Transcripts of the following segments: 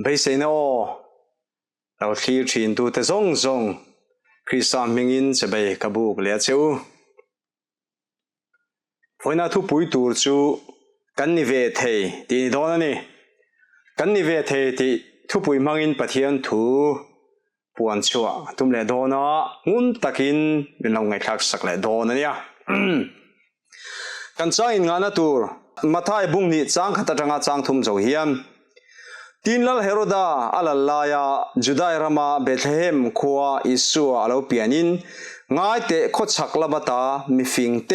bây giờ nóเราที่ชินดูแต่ซงคริสต์มิงินจะไปกับบุกเลี้ยเจ้าพอน่าทุบปุยตูร์จูกันนิเวศเฮที่นี่ตอนนี้กันนิเวศเฮที่ทุบปุยมังอินปะเทียนทูปวนชัวตุ้มเล่ดอนะงุนตะกินเป็นเราไงคลักสักเล่ดอนะเนี่ยกันจ้างอินงานตัวมาท้ายบุ้งนี่จ้างขัดจังจ้างทุ่มเจ้าเฮียนทีนลลเฮโรดาอัลลายาจุดายรามาเบธเลเฮมขัวอิสุอาลาเปียนินง่ายเตะขดชักลาบตามิฟิงเต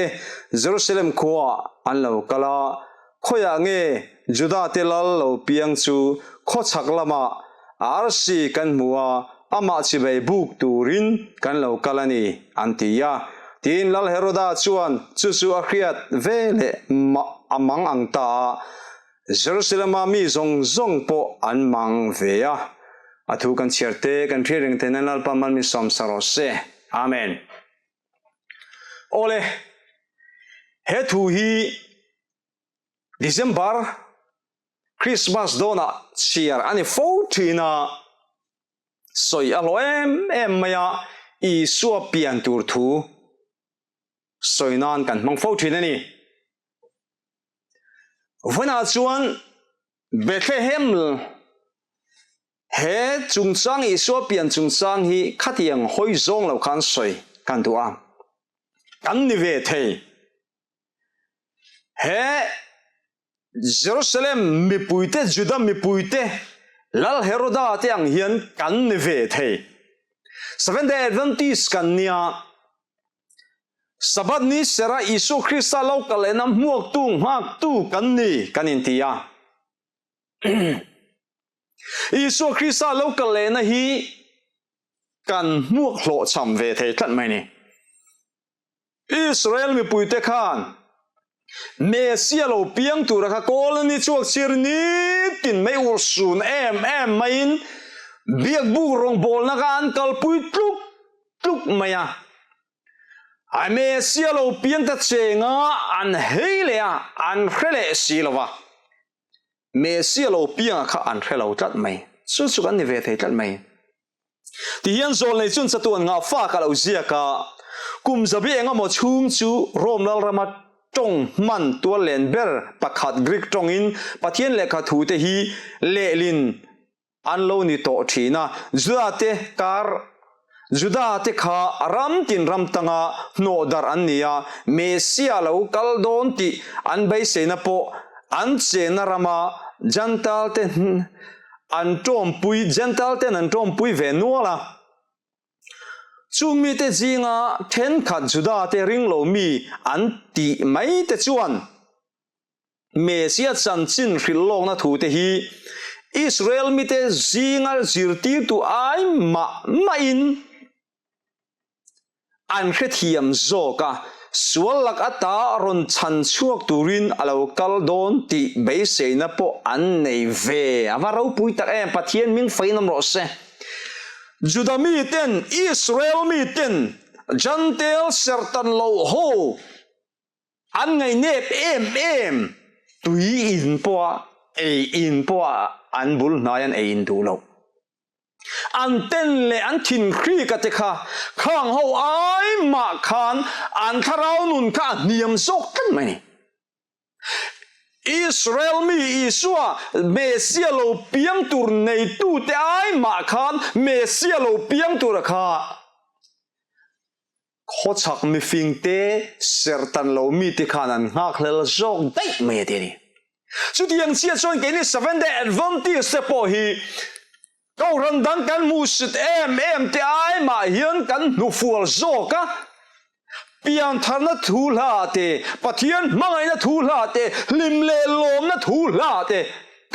เยรูซาเล็มขัวอันลาวกลาขอยางเงจุดาเตลลาวเปียงจูขดชักลามาอาร์ซีกันมัวอามาชิบายบุกตูรินกันลาวกลานีอันติยาทีนลลเฮโรดาชวนจูอาครียดเวเลอามังอังตาJerusalem mi zong po an mang veya athu kan cherte kan thiring tenanal paman mi som sarose amen ole he thu hi December Christmas dona cheer ani fotina soi alo em maya I suwa pian tur thu soi nan kan mang fotina niวันอาจวนเบธเลเฮมเฮจุงจังอิสวเปียนจุงจังฮีขัดยังหอยจงเราคันสวยกันตัวกันนิเวศเฮเยรูซาเล็มมีปุยเตจุดามีปุยเตลัลเฮโรดาเตียงเฮียนกันนิเวศSeventh-day Adventistกันเนี่ยสัปดาห์นี้เสระอิสุคริสต์เล่ากันเลยนะหมวกตุ้งหักตู้กันนี่กันอินทียาอิสุคริสต์เล่ากันเลยนะฮีกันหมวกโหลดสัมเวทกันไหมนี่อิสราเอลมีปุยเตคานเมสเซียเราเพียงตัวรักโกลนี่ช่วงเชียร์นี้ตินไม่อุสุนไม่อินเบียกบุกรงบอลนักอันกัลปุยทุกไม่อะไอเมสเซียเราเพียงแต่เจงอันเฮลียอันเฮเลสีลวะเมสเซียเราเพียงข้าอันเฮเราจัดไหมสุดกันนิเวศจัดไหมที่ยันโซนในจุนสตัวงาฟ้ากับเราเสียกะกุมจะเบี้ยงหมดชุ่มจูรวมแล้วเรามาจงมันตัวเลนเบอร์ประคัดกรีกจงอินปะเทียนเลขาถูเตฮีเลลินอันโลนิโตทีนะจุดาเตการจุดาเตข้ารำตินรำตังะโนดาร์อันเนียเมสเซียเราคัลโดนติอันใบเสนาโปอันเสนารามาจันทัลเตนอันจอมปุยจันทัลเตนอันจอมปุยเวนัวละจุงมีเตจิงะเทนขัดจุดาเตริงโลมีอันติไม่เตจวนเมสเซียจันจินริลโลกนะถูเตฮีอิสราเอลมีเตจิงะจิรตีตัวไอมาอินอันเทียมโจกะสวลลักอัตารอนชันช่วงตูรินอาลาวกัลโดนติเบสเซนโปอันในเวอวาเราปุยตักปะเทียนมิงไฟน้ำรสจุดามีเต็นอิสราเอลมีเต็นจันเตลเซอร์ตันโลโฮอันไงเนบตุยอินปัวอินปัวอันบุลนายันอินดูโลอันเต้นเลยอันทินครีกัตค่ะข้างเขาไอ้มาขานอันทาราวนุนข้าเนียมซกกันไหมนี่อิสราเอลมีอิสวาเมสเซียโลเปียงตัวในตู้แต่ไอ้มาขานเมสเซียโลเปียงตัวราคาโคชักมีฟิงเตเซอร์ตันโลมีติขานันหักเลลซกได้ไม่ได้นี่สุดยังเชียร์ชนแกนี่ Seventh-day Adventist เสพอฮีก็รันดังกันมูสิตที่ไอ้มาเฮียนกันนูฟัวโจกะเปียนทานัทูลาเตปะเทียนมังไงนัทูลาเตลิมเลลมนัทูลาเต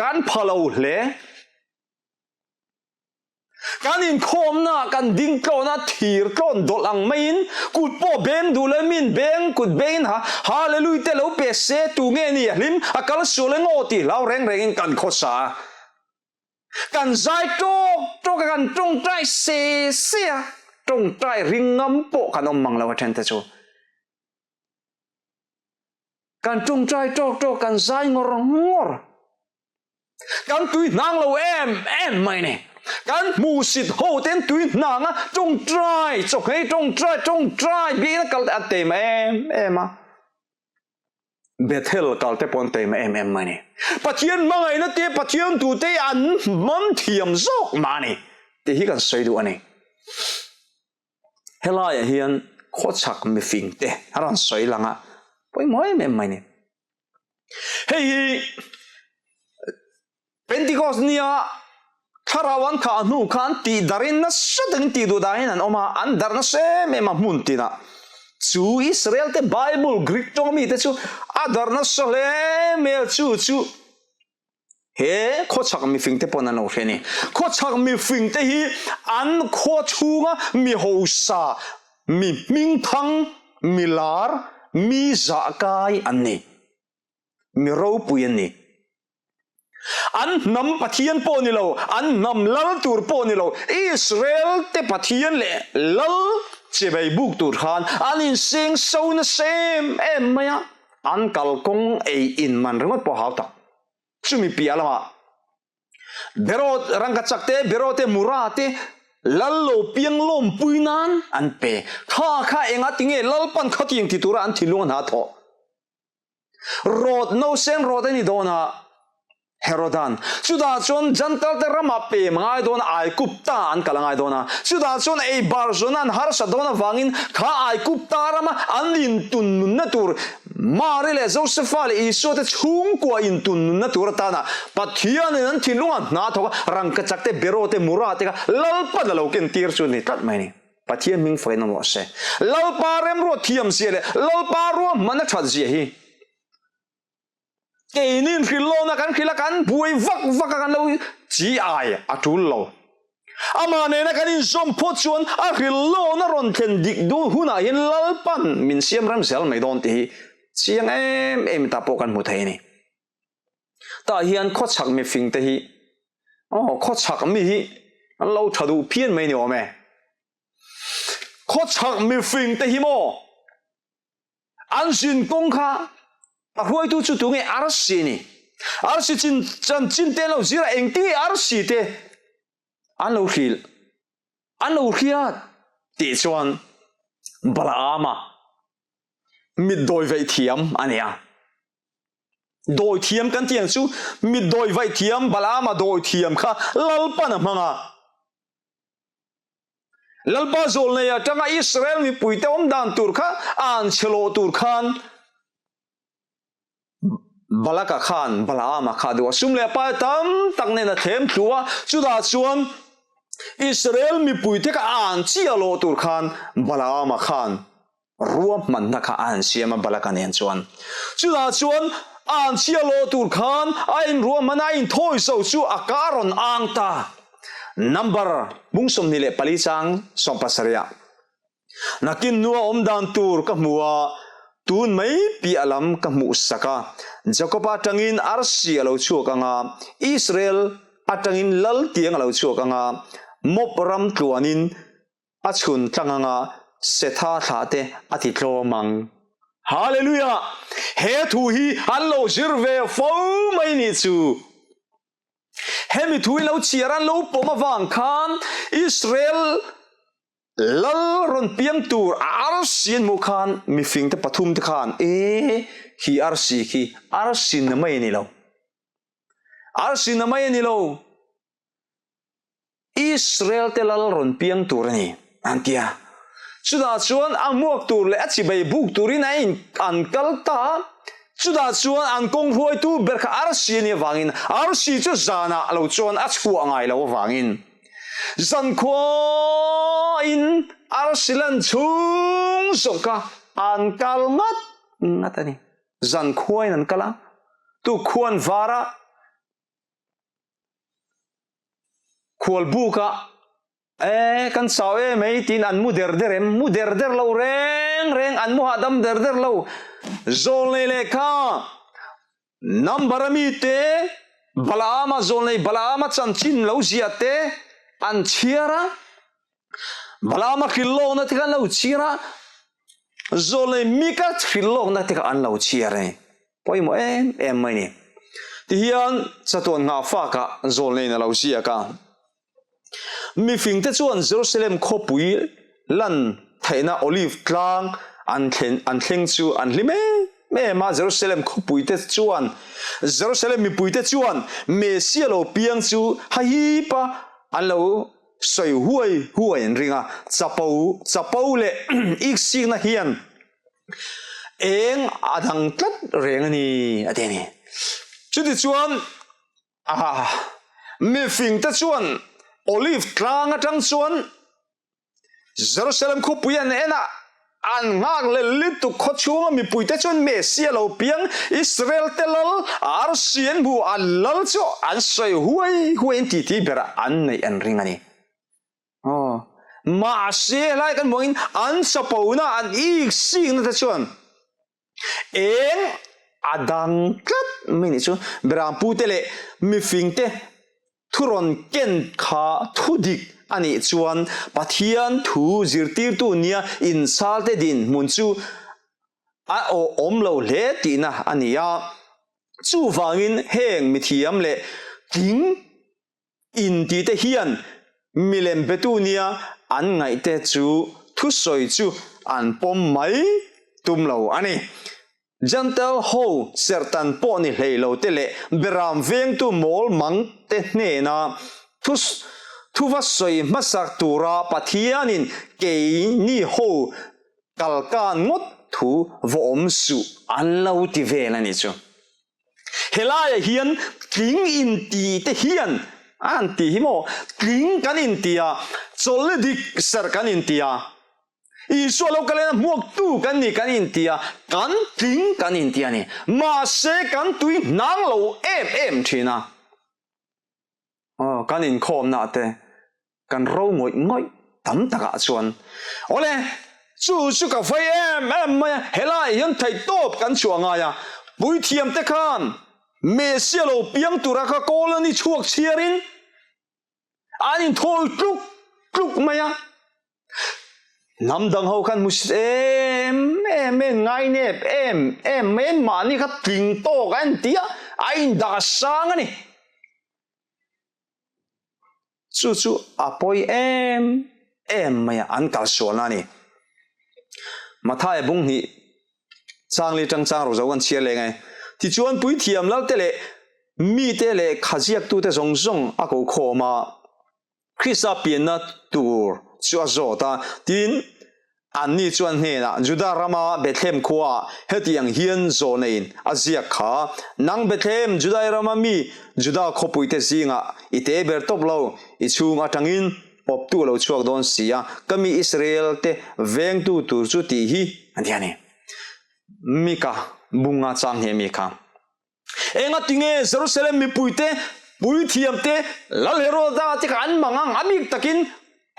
กันพะเลาเลกันอินคอมนะกันดิ้งโกนะทีร์กอนดอลังไม่อินกุดพ่อเบนดูเลมินเบงกุดเบนฮาเลลูยเตเลวเปเซตูเงนี่ลิมอากาลสุเลงโอติลาวเร่งอินกันโคซากันใจโจกันจงใจเสียจงใจริงงำโปกันอมมังลาวเทนเตจูกันจงใจโจกันใจงอ kan tui nang lo em mai ne kan mu sit ho ten tui nang a trong trai chok hei trong trai bi na kal ate ma em a Bethel kal te pon te ma em mai ne pathian mangai na te pathian tu te an man thiam zok ma ne te hi kan sei du ani helai hian kho chak mi fing te aran sei langa poi moi em mai ne hei Pentecost nia kharawan kha nu khan ti darin na sadang ti du dain an oma an dar na se me ma muntina chu Israel te Bible Greek tong mi te chu adar na sole me chu he kho chak mi fing te pon an o kheni kho chak mi fing te hi an kho chunga mi ho sa mi ming thang mi lar mi za kai an ni mi ro pu yan ni an nam pathian po ni lo an nam lal tur po ni lo Israel te pathian le lal che bai buk tur khan an in sing so na sem em maya an kal kong e in man ringot po haw tak chumi pi alama berot rangka chakte berote murate lallo piang lom puinan an pe kha enga tinge lalpan khating ti tura an thilung na tho rod no sen rod ani dona Herodan sudah chon jantal te rama pe mangai don ai kupta an kalangai dona sudah chon ei barzonan har sa dona wangin kha ai kupta rama an in tun na tur marile josephal iso te chung kwa in tun na tur ta na pathian an thilunga na thoka rangka chakte berote murate ka lalpa da loken tir chu ni tat mai ni pathian ming faina mo se lalpa rem ro thiam siele lalpa ro mana that ji hi cái nín khi lâu na kan khi la kan bui vak kan lâu chỉ ai atul lâu ama ne na kan in som pot chuan a khi lâu na ron thlen dik du huna hin lalpan min siam ram sel mai don ti chiang em ta po kan mu thei ni ta hian kho chak mi fing te hi kho chak mi hi an lo thadu phian mai ni o me kho chak mi fing te hi mo an sin kong kha Ahoy tu chu tu nge arsi ni arsi chin te lo zira engti arsi te an lo khiat ti chuan Balaama mi doi vai thiam ania doi thiam kan tiang chu mi doi vai thiam Balaama doi thiam kha lalpa na manga lalpa zol ne ya tanga Israel mi puite om dan tur kha an chelo tur khan Balaka khan Balaama kha do sumle pa tam tak ne na them thua chuda chuan Israel mi puite ka an chialo tur khan Balaama khan ruam man na kha an siama balaka nen chuan chuda chuan an chialo tur khan ain ruam mana in thoi so chu akaron angta number bungsom ni le pali chang sompasaria nakin nuwa omdan tur ka muwa tun mai pi alam ka mu saka Jacob atangin arsi alo chuak anga Israel atangin lal tiang alo chuak anga mopram tluanin achun tlanganga setha thate ati tlomang hallelujah he thu hi allo jirve fo mai ni chu hemi thui lo chiaran lo poma wang khan Israel lal ron piang tur arsin mu khan mi fing te pathum te khan hi arsi khi arsin na mai ni lo Israel te lal ron piang tur ni antia chuda chuan amuak tur le achi bai buk turin ain an kalta chuda chuan an kong huai tu berkha arsi ni wangin arsi chu zana lo chuan achu angai lo wangin zan kho in arsilan chung soka an kalmat ngatani zan khuai nan kala tu khuan vara khual buka kan sawe mai tin an mu der lo reng an mu hadam der lo zol le kha number mi te Balaama zol nei Balaama chan chin lo ziate an chiara Balaama khillo na tika lo chiara zol nei mika khillo na tika an lo chiara poi mo em mai ni ti hian chatuan nga fa ka zol nei na lo sia ka mi fing te chuan Jerusalem khopui lan thaina olive tlang an thleng chu an hlime me ma Jerusalem khopui te chuan Jerusalem mi pui te chuan Mesia lo piang chu hi pa an lo soi huai en ringa chapau le ik sing na hian eng adang tlat reng ani ateni chuti chuan mi fing te chuan olive tlang atang chuan Jerusalem khopui an ena an ngak le litu khochunga mi puite chuan Mesia lo piang Israel telal ar sien bu an lal chu an soi huai ti bera an nei an ringani ma se lai kan moin an sapona an ik sing na chuan eng adang kat mini chu bram putele mi fingte thuron ken kha thudik ani chuan pathian thu zirtir tu nia in salte din munchu a omlo le tina ania chu wangin heng mithiam le ting in ti te hian milem betunia an ngai te chu thu soi chu an pom mai tumlo ani jantel ho sertan poni leilo tele beram veng tu mol mang te hne na thu va soi masak tura pathianin ke ni ho kalkan ngot thu vom su an lo ti velani chu helaya hian king in ti te hian an ti himo king kan in tia cholidik ser kan in tia isu lo kalena muak tu kan ni kan in tia kan king kan in tia ni ma se kan tui nang lo em thina kan in khom na te kan ro ngoi tam taka chuan ole chu ka phai em ma hela hian thai top kan chuanga ya pui thiam te khan Mesia lo piang tura ka kolani chuak chiarin anin thol tluk maya namdang ho kan mus em ngai nep em men mani kha ting to kan tia ain da sang ani chu apoi em maya an kal suana ni mathai bung hi changli chang ro zawan chia le ngai ti chuan pui thiam lau te le mi te le khajiak tu te zong a ko khoma Christa pianna tur chu azota tin anni chuan hne na Juda rama Bethlehem khuwa hetiang hian zonein azia kha nang Bethlehem Juda rama mi Juda khopui te zinga ite ber top lo ichunga tangin pop tu lo chuak don sia kami Israel te veng tu tur chu ti hi andiani mika bunga chang he mika enga tinge Jerusalem mi puite pui thiam te lal Heroda te kan mangang amik takin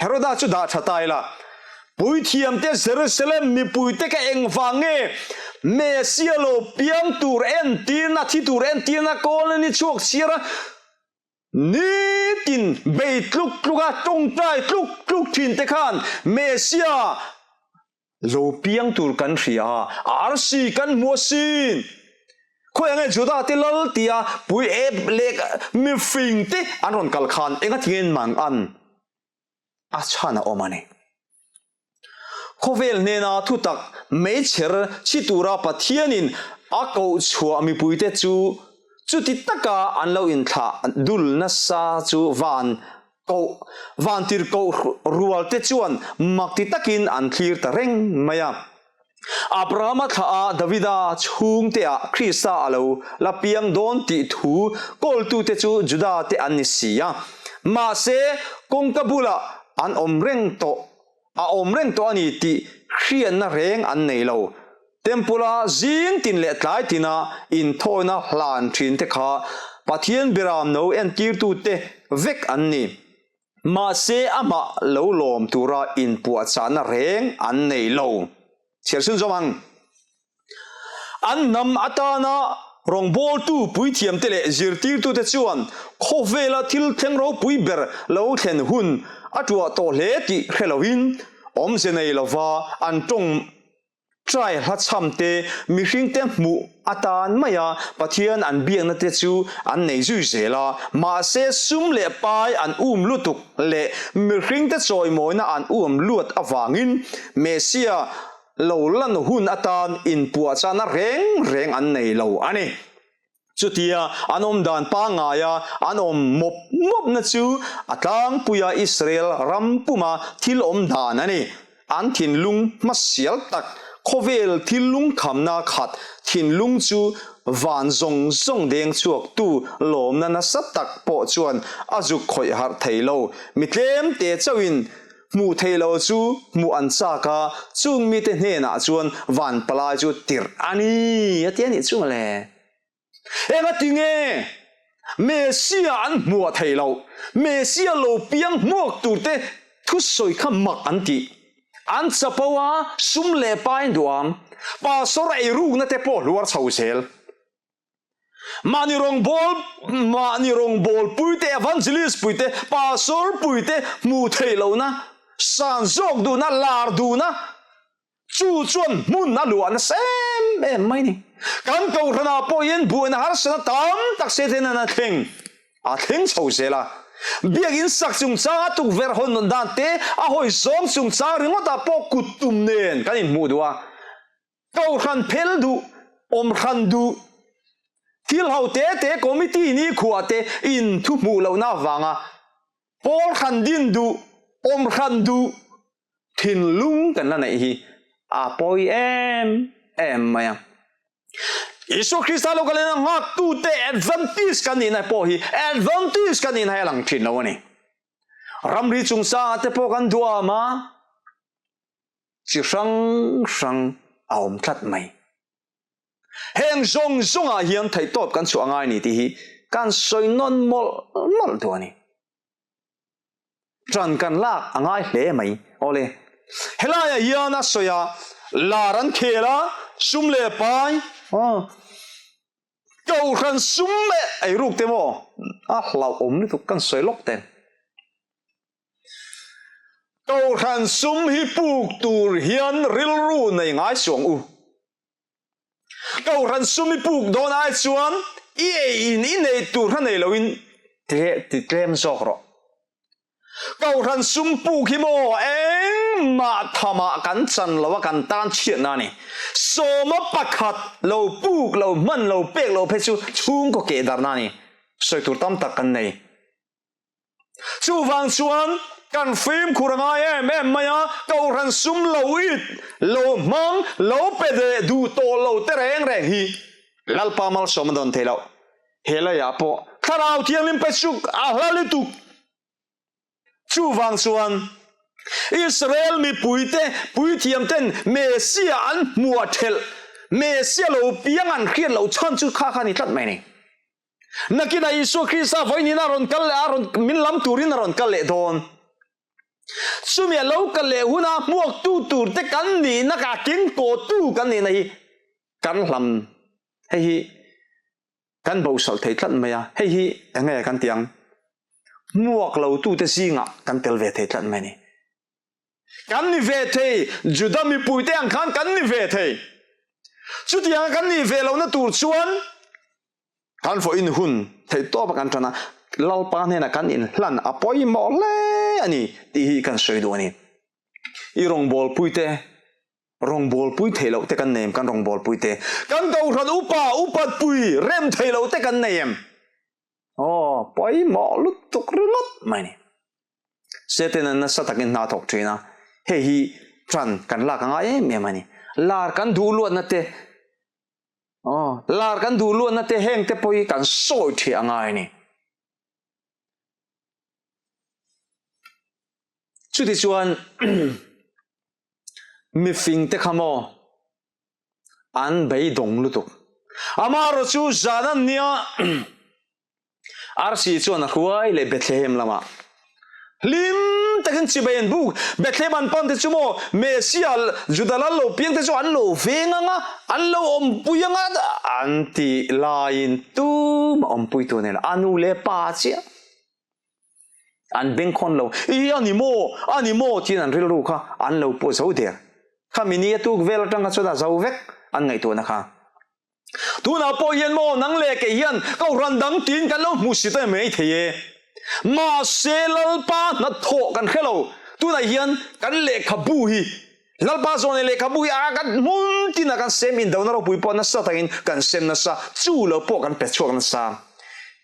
Heroda chu da thataila pui thiam te Jerusalem mi puite ka engwange Mesia lo piang tur en tina thi tur en tina kolani chuak sira ni tin bei tluk tong trai tluk thin te khan Mesia lo piang tur kan ria arsi kan mosin khoi ange Juda te lal tia pui lek mi fing te anon kal khan enga thingen mang an achana omani khovel nena thu tak mei cher chitura pathianin ako chua mi pui te chu ti taka an lo in tha dul na sa chu van tir ko rual te chuan makti takin an thlir ta reng maya Abraham tha Davida chung te a Christa alo la piang don ti thu kol tu te chu Juda te anisia ma se kong kabula an omreng to ani ti khian na reng an nei lo tempula zing tin le tlai tina in thoina hlan thin te kha pathian biram no en tir tu te vek an ni ma se ama lo lom tura in puat chana reng an nei lo Chersun zomang an nam atana rong bol tu pui thiam tele zirtir tu te chuan khovela thil theng ro pui ber lo thlen hun atwa to hle ti Halloween om se nei lova an tong trai ha chamte mi hring te mu atan maya pathian an biang na te chu an nei zui zela ma se sum le pai an lutuk le mi hring te choi moina an luat awangin mesia lo lan hun atan in puwa chana reng an nei lo ani chutia anom dan pa nga ya anom mop na chu atang puya Israel rampuma thil dan ani an thin lung masial tak khovel thil lung khamna khat thin lung chu van zong deng chuak tu lom na sat tak po chuan azuk khoi har thailo mitlem te chawin mu thailo chu mu an cha ka chung mi te hne na chuan van pala chu tir ani atiani chu male enga tinge mesia an mu thailo mesia lo piang muak tu te thu soi kha mak anti an chapawa sum le pai duam pa sor ai ru na te po luar chausel mani rong bol puite evangelist puite pastor puite mu thailo na san jok du na lar du na chu chuan mun na luan sem em mai ni kan ko rana po yen bu na har sana tam tak se den na thing a thing chausela biagin sak chung cha tu ver hon non dan te a hoi som chung cha ringo ta po kutum nen kanin mu duwa ko khan phel du om khan du thil hau te committee ni khuate in thu mu lo na wanga pol khan din du om khan du thin lung kan la nei hi a poi em maya Isu Krista lo kalena ngak tu te advantage kan ni na po hi advantage kan ni na lang thin lo ni ramri chung sa te po kan dua ma chi sang aum that mai heng zong a hian thai top kan chu angai ni ti hi kan soi non mol tu ani tran kan lak angai hle mai ole helaya hiana soya laran khela sum le pai câu khan sum le ai ruk te mo a hlau ni tu kan soi lok ten câu khan sum hi puk tur hian ril ru nei ngai suang u câu khan sum hi puk don ai chuan in nei tur han nei loin te tlem sok ro câu khan sum puk hi mo ma thama kan chan lawa kan tan chiat na ni so ma pakhat lo puk lo man lo pek lo phechu chung ko ke dar na ni soi tur tam tak kan nei chu wang chuan kan film khuranga em maya câu khan sum lo it lo mang lo pe de du to lo te reng hi lalpa mal som don thelo hela ya po kharau thiang lim pechuk a hlali tu chu wang chuan Israel mi pui thiam ten mesia an mua thel mesia lo piang an khian lo chan chu kha ni tlat mai ni nakina Isu Krista voi ni na ron kal aron min lam turin ron kal le don sumia lo kal le huna muak tu tur te kan ni na ka king ko tu kan ni nei kan lam hei kan bo sal thei tlat mai ya hei ange kan tiang muak lo tu te singa kan tel ve thei tlat mai ni kan ni ve thei juda mi pui te ang khan kan ni ve thei chu tiang kan ni ve lo na tur chuan kan fo in hun thei to ba kan tana lal pa ne na kan in hlan apoi mo le ani ti hi kan soi do ani I rong bol pui thei lo te kan nem kan rong bol pui te kan do ran upat pui rem thei lo te kan nem poi mo lut tuk runot mai ni seten na satakin na tok trina hei hi tran kan la kanga me mani lar kan du luat na te lar kan du luat na te heng te poi kan soi thi angai ni chu ti chuan mi fing te khamo an bei dong lutuk amaro chu zanan nia arsi chuan huai le Bethlehem lama lim takin chibayen bu Bethlehem an pam te chumo mesia judalal lo piang te chu an lo venga an lo om puyanga anti lain tu om pui tu ne anu le pa chia an beng khon lo I ani mo tin an ril ru kha an lo po so der mini tu vel tang chu da zo vek an ngai tu na kha tu na po yen mo nang le ke hian ko ran dang tin kan lo mu si te mai theye ma selal pa na tho kan khelo tu na hian kan le khabu hi lalpa zone le khabu hi kan mun tin kan sem in down ro pui po na sa takin kan sem na sa chu lo po kan pe chuak na sa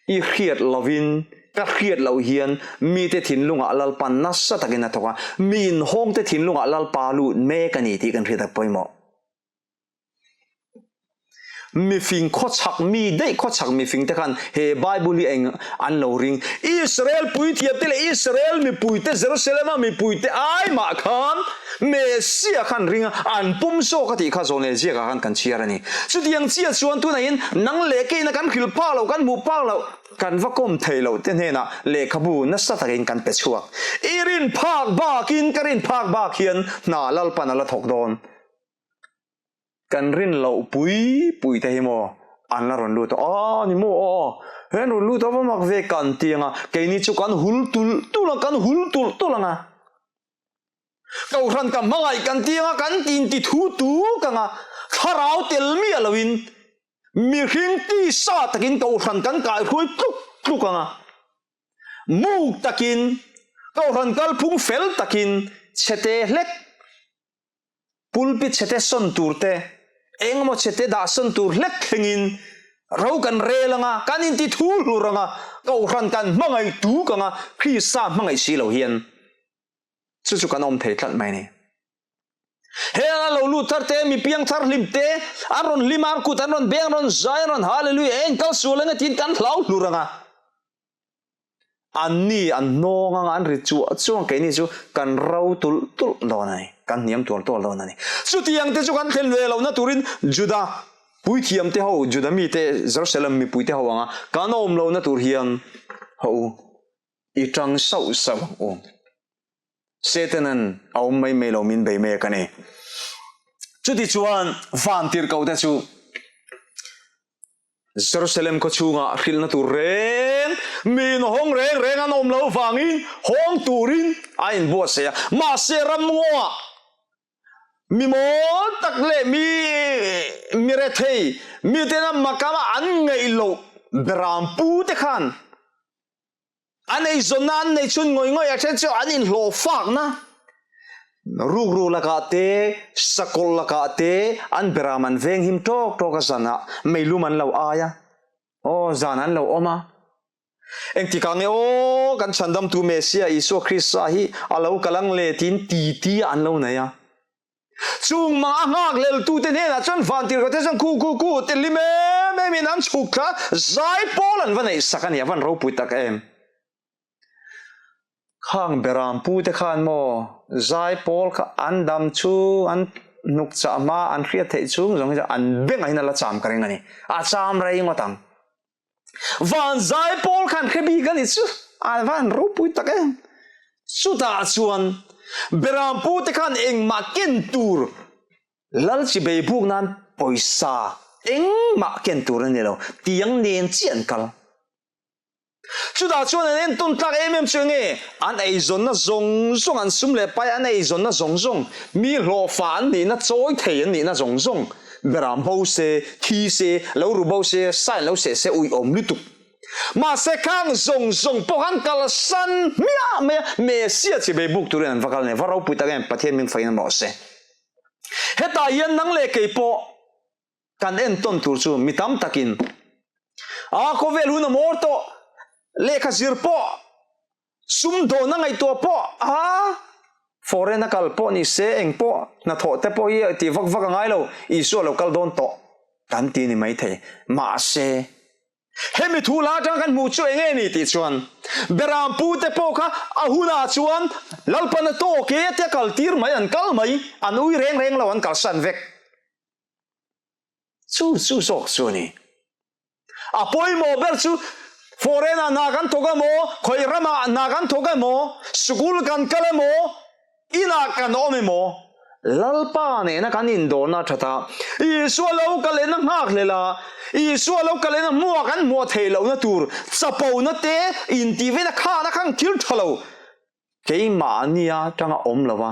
i khiat lovin ka khiat lo hian mi te thin lunga lalpa na sa takin na thoka min hong te thin lunga lalpa lu me kani ti kan rida poimo mi fing kho chak mi dei kho chak mi fing te khan he bible eng an lo ring Israel pui thiap te le Israel mi pui te Jerusalem mi pui te ai ma khan Mesia khan ringa an pum so ka ti kha zone je ka khan kan chiarani chu tiang chia chuan tu na in nang le ke na kan khil pa lo kan mu pa lo kan vakom thailo te ne na le khabu na sa takin kan pe chuak irin phak ba kin karin phak ba khian na lal pan ala thok don kan rin lo pui te hi mo an la ron lu to ni mo hen ron lu to ba mak ve kan tianga ke ni chu kan hul tul la kan hul tul langa kau ran ka mangai kan tianga kan tin ti thu tu kanga kharau tel mi alawin mi hing ti sa takin kau ran kan kai khui tuk kanga mu takin kau ran kal phung fel takin chete hlek pulpit chete son turte engmo chete da son tur hlek thengin rau kan relanga kanin ti thu luranga kau ran kan mangai tu kanga Krista mangai si lo hian chu kan om thei thlat mai ni he lo lu thar te mi piang thar lim te aron limar ku tan ron beng ron zai ron hallelujah en kal sulenga tin kan hlau luranga anni an nonga an ri chu chuang ke ni chu kan rau tul do nai kan niam tol do nai chu tiang te chu kan thlen ve lo na turin juda pui thiam te ho juda mi te Jerusalem mi pui te ho anga kan om lo na tur hian ho I tang sau om Satanan au mai lo min be me kane chu ti chuan van tir ko ta chu Jerusalem ko chunga khil na tur ren min hong reng an om lo wangin hong turin ain bo se ma se ram ngwa mi mo tak le mi re thei mi te na makama an ngei lo bram pu te khan anei zonan nei chun ngoi a chen chu anin hlo fak na ru la ka te sakol la ka te an beraman veng him tok ka sana meiluman lo aya o zanan lo oma eng ti kang o kan chandam tu Mesia Isu Krista hi alo kalang le tin ti an lo na ya chung ma ngak lel tu te ne na chan van tir ko te sang ku te lime me min an chukha zai polan vanei sakania van ro pui tak em khang beram pu te khan mo zai pol ka an dam chu an nuk cha ma an khria thei chung jong ja an beng aina la cham karing ani a cham rai ngotang van zai pol khan khebi gan ichu an van ro pui tak em chu ta chuan beram pu te khan eng ma ken tur lal chi be buk nan poisa eng ma ken tur ni lo tiang nen chian kal chu da chuan en tun tak em chunge an ei zon na zong an sum le pai an ei zon na zong mi lo fan ni na choi thei ni na zong beram bo se thi se lo ru bo se sai lo se ui om lu tu ma se khang zong po han kal san me sia chi be buk tu ren vakal ne varau pu ta gem pathian min fain mo se heta yen nang le ke po kan en ton tur chu mitam takin a ko vel hu na morto lekha zir po sum do na ngai to po foreign kal po ni se eng po na tho te po ye ti vak ngai lo Isu lo kal don to kan ti ni mai the ma se hemi thu la tang kan mu chu enge ni ti chuan beram pu te po kha ahuna chuan lalpan to ke te kal tir mai an kal mai an ui reng lo an kal san vek chu sok chu ni apoi mo ber chu foreigner nagan toga mo khoi rama nagan toga mo school kan kala mo ina kan ome mo lalpa ne na kan indor na thata Isu lo kale na ngak lela Isu lo kale na mo kan mo thelo na tur chapo na te in ti ve na kha na khang thil thalo ke ma nia tanga om lawa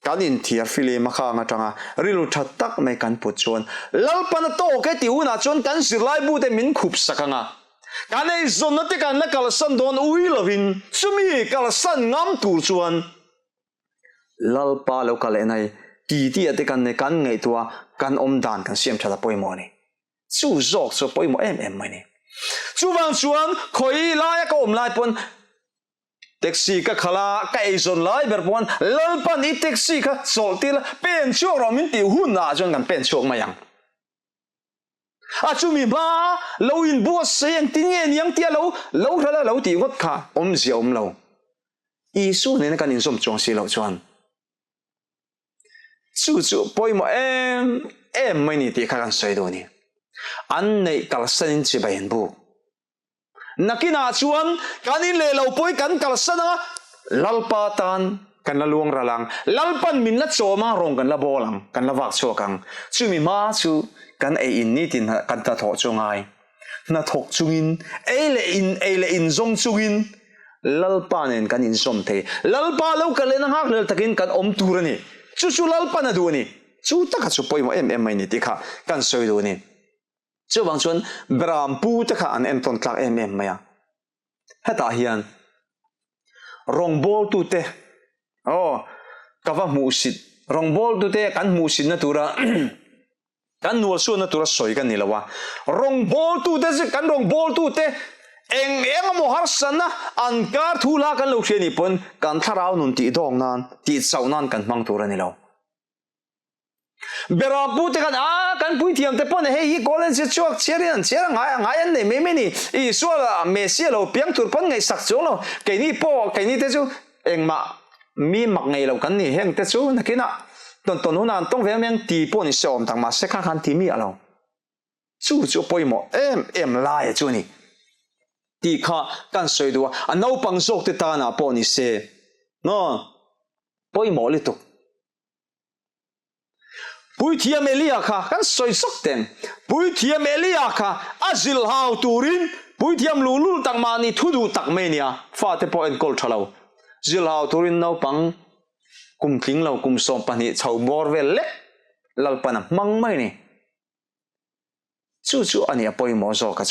kan in thiar fili ma kha nga tanga rilu that tak mai kan put chuan lalpan to ke tiuna chuan kan sirlai bu te min khup sakanga kan ei zon na te kan la kal san don ui lovin chumi kal san ngam tur chuan lalpa lo kal enai ti ate kan ne kan ngei tua kan om dan kan siam thada poimo ni chu zok so poimo em mai ni chu wang chuan khoi lai ka om lai pon taxi ka khala ka ezon lai ber pon lalpan I taxi ka soltil pen chok ro min ti hun na chuan kan pen chok mayang a chumi ba lo in bo seng tin nge niang tia lo thala lo ti ngot kha om zia om lo isu ne kan in som chong si lo chuan chu poimo em mai ni ti kha kan soi do ni an nei kal sanin chi bain bu nakina chuan kanin le lo poi kan kal sana lalpa tan kan la luang ralang lalpan min la choma rong kan la bolang kan la wak chokang chumi ma chu kan ei in ni tin kan ta tho chongai na thok chungin ei le in zong chungin lalpa nen kan in som the lalpa lo kalen hak lel takin kan om turani chu lalpa na du ni chu taka chu poimo em mai ni ti kha kan soi du ni chu wang chuan bram pu ta kha an em ton tlak em maya heta hian rong bol tu te kawa mu sit rong bol tu te kan mu sit na tura kan nual su na tura soi kan nilawa rong bol tu te kan rong bol tu te eng mo har sana an kar thula kan lo kheni pon kan tharau nun ti dong nan ti chau nan kan mang tura ni lo bera pu te kan pui thiam te pon he hi college chok cherian ngai an nei me ni I suala mesia lo piang tur pon ngai sak chong lo ke ni te chu engma mi mak ngai lo kan ni heng te chu nakina ton hunan tong ve meng ti pon I som tang ma se kha khan ti mi alo chu poimo em lai chu ni ti kha kan soi du anau pang zok te ta na pon ni se no poimo li tu pui thiam elia kha kan soi sok ten pui thiam elia kha azil hau turin pui thiam lulul tak mani thudu tak menia fa te po en kol thalo zil hau turin no pang kum kling lo kum som pani chau bor vel le lalpana mang mai ni chu ani apoi mo zo ka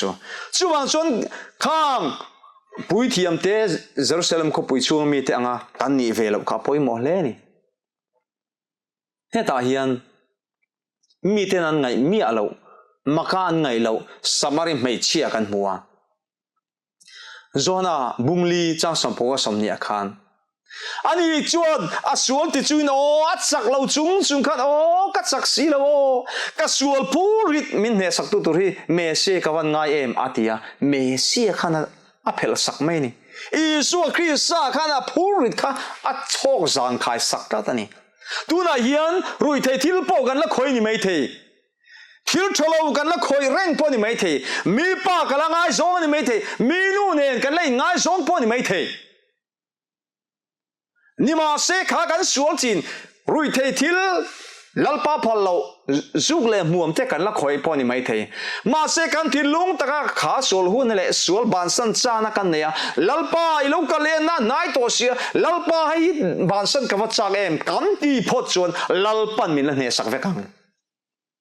chu wang chon khang pui thiam te Jerusalem ko pui chu mi te anga kan ni velo kha poi mo le ni heta hian mi ten an ngai mi alo maka an ngai lo samari mei chia kan muwa zona bungli chang sampo som ni akhan ani chuan asual ti chuin atsak lo chung khan ka chak si lo ka sual purit min ne sak tu ri me se ka wan ngai em atia me se khana a phel sak mai ni isu krista khana purit kha a chok zang khai sak ta tani tuna hian rui thei thil po kan la khoi ni mai thei thil tholo kan la khoi reng po ni mai thei mi pa ka la ngai zong ni mai thei mi nu nen kan lai ngai zong po ni mai thei ni ma se kha kan sual chin rui thei thil lalpa phalo zuk le muam te kan la khoi po ni mai thei ma se kan thil lung taka kha sol hu ne le sual ban san cha na kan ne ya lalpa I lo ka le na nai to sia lalpa hai ban san ka wa cha em kan ti phot chon lalpan min la ne sak ve kang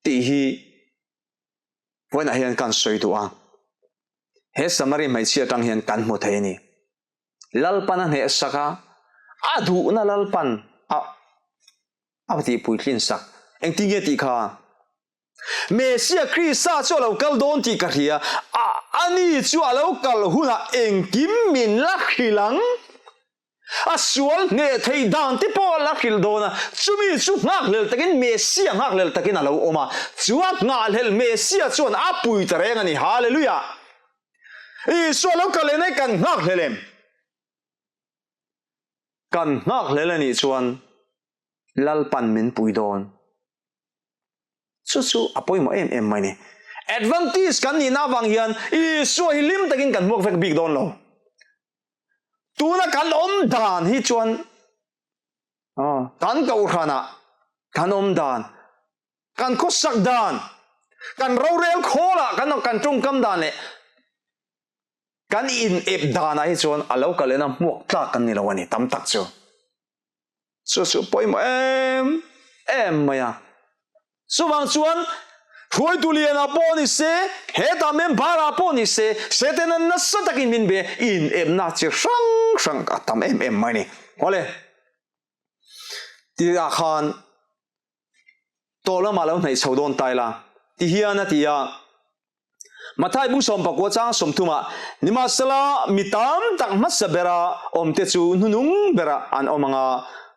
ti hi wen a hian kan soi tu a he samari mai chia tang hian kan mu thei ni lalpan a ne saka adu na lalpan a ti pui tlin sak eng ti nge ti kha mesia krista cho lo kal don ti ka ria ani chu alo kal huna eng kim min la khilang asual nge thei dan ti po la khil dona chumi chu ngak lel takin mesia ngak lel takin alo oma chuak nga lel mesia chon a pui tareng ani hallelujah I so lo kal nei kan ngak lelem kan ngak lelani chuan lalpan min pui don chu apoi mo em mai ni advantage kan ni na wang hian I so hilim takin kan mok vek big don lo tuna kan om dan hi chuan kan ka urhana kan om dan kan ko sak dan kan ro rel khola kan tung kam dan le kan in ep dan ai chuan alo kalena mok tla kan ni lawani tam tak chu Chu poi mo em maya so wang chuan hoi tu lian a po ni se he ta mem bara po ni se ten na sa takin min be in em na chi sang ka tam em mai ni ole ti a khan to la ma lo nei chodon tai la ti hiana ti ya mathai bung som pakwa chang som thuma nima sala mitam tak masabera omte chu nunung bera an omanga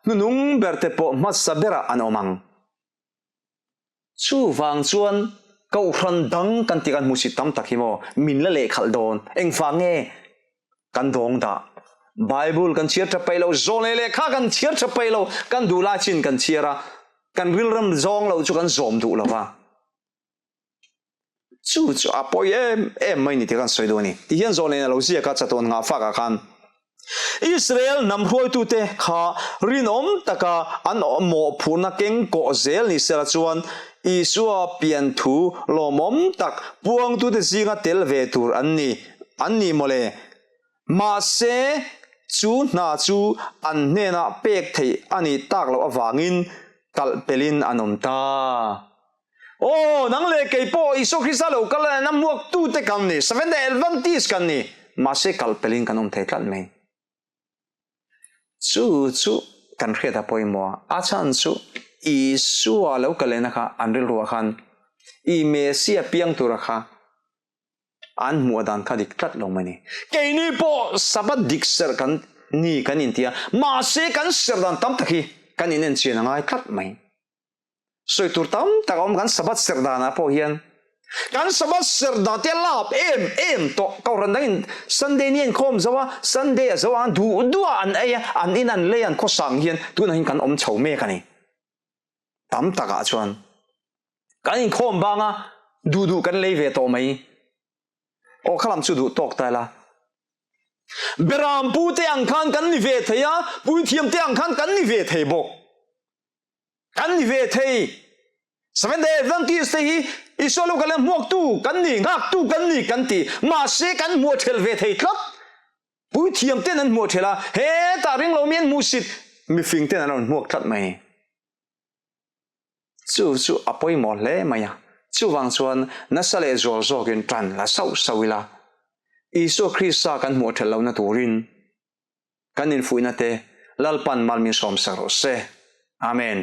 nunung berte po masabera an omang chu wang chuan kau hran dang kan ti kan musi tam takhimo min la le khal don eng fa nge kan dong da bible kan chiar tha pailo zone le kha kan chiar tha pailo kan dula chin kan chiara kan rilram zong lo chu kan zom du lawa chu apoi em mai ni te kan soi do ni ti hian zone na lo sia ka chaton nga fa ka khan Israel nam hoi tu te kha rinom taka an mo phuna keng ko zel ni sera chuan isua pian thu lomom tak puang tu te zinga tel ve tur anni mole ma se chu na chu an ne na pek thei ani tak lo awangin kal pelin anom ta oh nang le ke po iso krista lo kala na muak tu te kan ni 7 day advantage kan ni ma se kal pelin kanom thei tlat me chu kan kheta poimo achan chu isua lo kalena kha anril ruwa khan I mesia piang turakha an muadan kha dik tat lo mani keini po sabat dikser kan ni kan intia ma se kan serdan tam takhi kan inen china ngai khat mai soi tur tam takom kan sabat serdana po hian kan sabat serda te lap em to kauran dangin sunday nien khom zawa sunday zawa du an aya an inan leyan ko sang hian tu na hin kan om chho me kani tam taka chuan kan in khom banga du kan leve to mai o khalam chu du tok ta la beram pu te ang khan kan ni ve theya pui thiam te ang khan kan ni ve thei bok kan ni ve thei 7 day advantage te hi isolo kalam muak tu kan ni ngak tu kan ni kan ti ma se kan mu thel ve thei thlot pui thiam te nan mu thela he ta ring lo mien mu sit mi fing te nan muak thlat mai chu apoi mo le maya chu wang chuan nasale zol zogin tran la sawila iso krista kan mu thel lo na turin kan in fuina te lalpan malmin som saro se amen